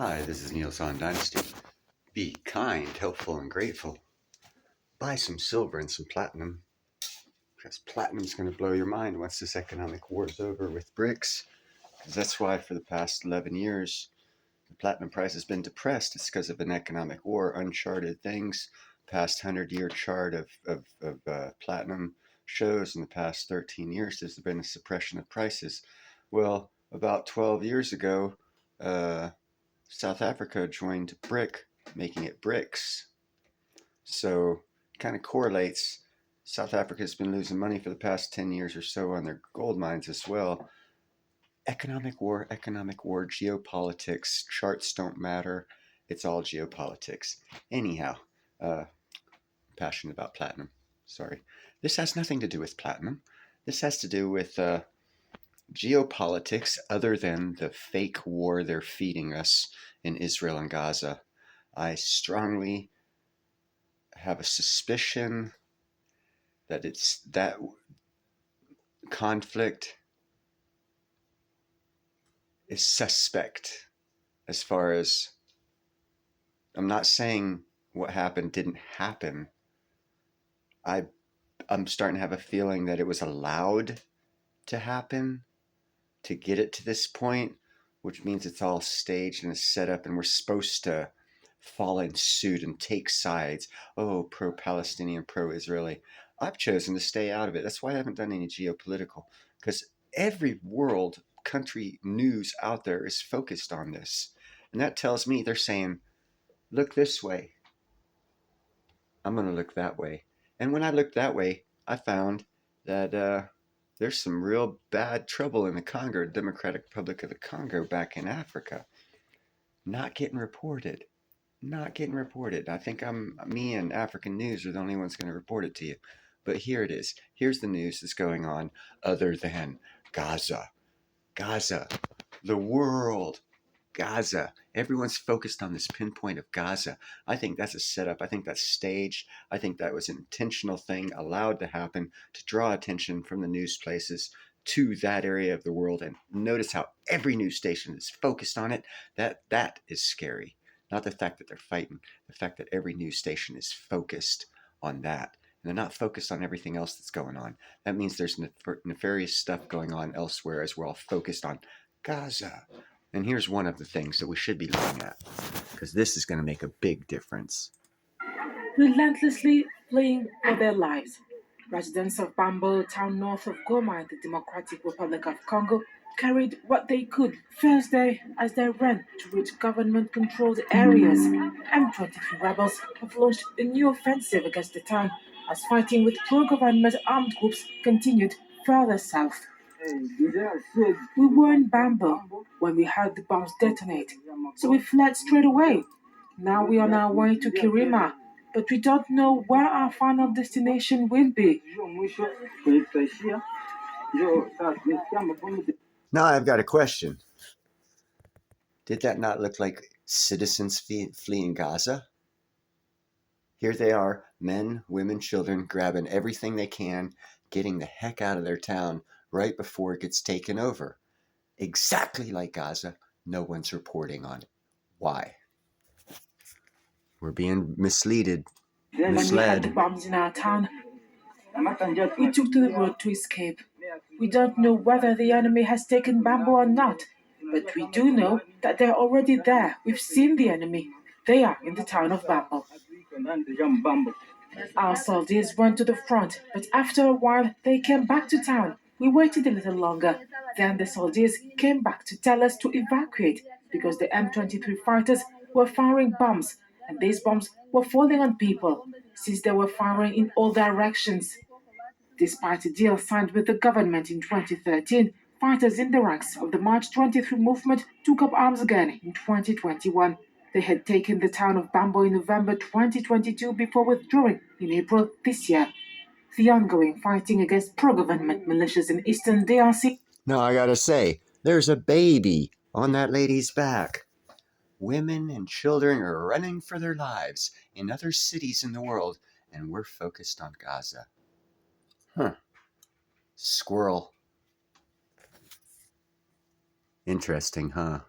Hi, this is Neil's on Dynasty. Be kind, helpful, and grateful. Buy some silver and some platinum, because platinum's going to blow your mind once this economic war is over with BRICS. Because that's why for the past 11 years, the platinum price has been depressed. It's because of an economic war, uncharted things. Past 100-year chart of platinum shows in the past 13 years there's been a suppression of prices. Well, about 12 years ago, South Africa joined BRIC, making it BRICS. So it kind of correlates. South Africa's been losing money for the past 10 years or so on their gold mines as well. Economic war, geopolitics, charts don't matter. It's all geopolitics. Anyhow, passionate about platinum. Sorry. This has nothing to do with platinum. This has to do with geopolitics other than the fake war they're feeding us in Israel and Gaza. I strongly have a suspicion that that conflict is suspect as far as, I'm not saying what happened didn't happen. I'm starting to have a feeling that it was allowed to happen to get it to this point, which means it's all staged and set up, and we're supposed to fall in suit and take sides. Oh, pro-Palestinian, pro-Israeli. I've chosen to stay out of it. That's why I haven't done any geopolitical, because every world country news out there is focused on this. And that tells me they're saying, look this way. I'm going to look that way. And when I looked that way, I found that there's some real bad trouble in the Congo, Democratic Republic of the Congo, back in Africa. Not getting reported. I think me and African News are the only ones going to report it to you. But here it is. Here's the news that's going on other than Gaza. Gaza. The world. Gaza. Everyone's focused on this pinpoint of Gaza. I think that's a setup. I think that's staged. I think that was an intentional thing allowed to happen to draw attention from the news places to that area of the world. And notice how every news station is focused on it. That is scary. Not the fact that they're fighting, the fact that every news station is focused on that. And they're not focused on everything else that's going on. That means there's nefarious stuff going on elsewhere as we're all focused on Gaza. And here's one of the things that we should be looking at, because this is going to make a big difference. Relentlessly fleeing for their lives, residents of Bambo, town north of Goma in the Democratic Republic of Congo, carried what they could Thursday as they ran to reach government-controlled areas. M23 rebels have launched a new offensive against the town as fighting with pro-government armed groups continued further south. We were in Bambo when we heard the bombs detonate, so we fled straight away. Now we are on our way to Kirima, but we don't know where our final destination will be. Now I've got a question. Did that not look like citizens fleeing Gaza? Here they are, men, women, children, grabbing everything they can, getting the heck out of their town right before it gets taken over. Exactly like Gaza. No one's reporting on it. Why? We're being misled. When we had the bombs in our town, we took to the road to escape. We don't know whether the enemy has taken Bambo or not, but we do know that they're already there. We've seen the enemy. They are in the town of Bambo. Our soldiers went to the front, but after a while they came back to town. We waited a little longer. Then the soldiers came back to tell us to evacuate because the M23 fighters were firing bombs, and these bombs were falling on people since they were firing in all directions. Despite a deal signed with the government in 2013, fighters in the ranks of the March 23 movement took up arms again in 2021. They had taken the town of Bambo in November 2022 before withdrawing in April this year. The ongoing fighting against pro-government militias in eastern DRC. Now I gotta say, there's a baby on that lady's back. Women and children are running for their lives in other cities in the world, and we're focused on Gaza. Squirrel. Interesting, huh?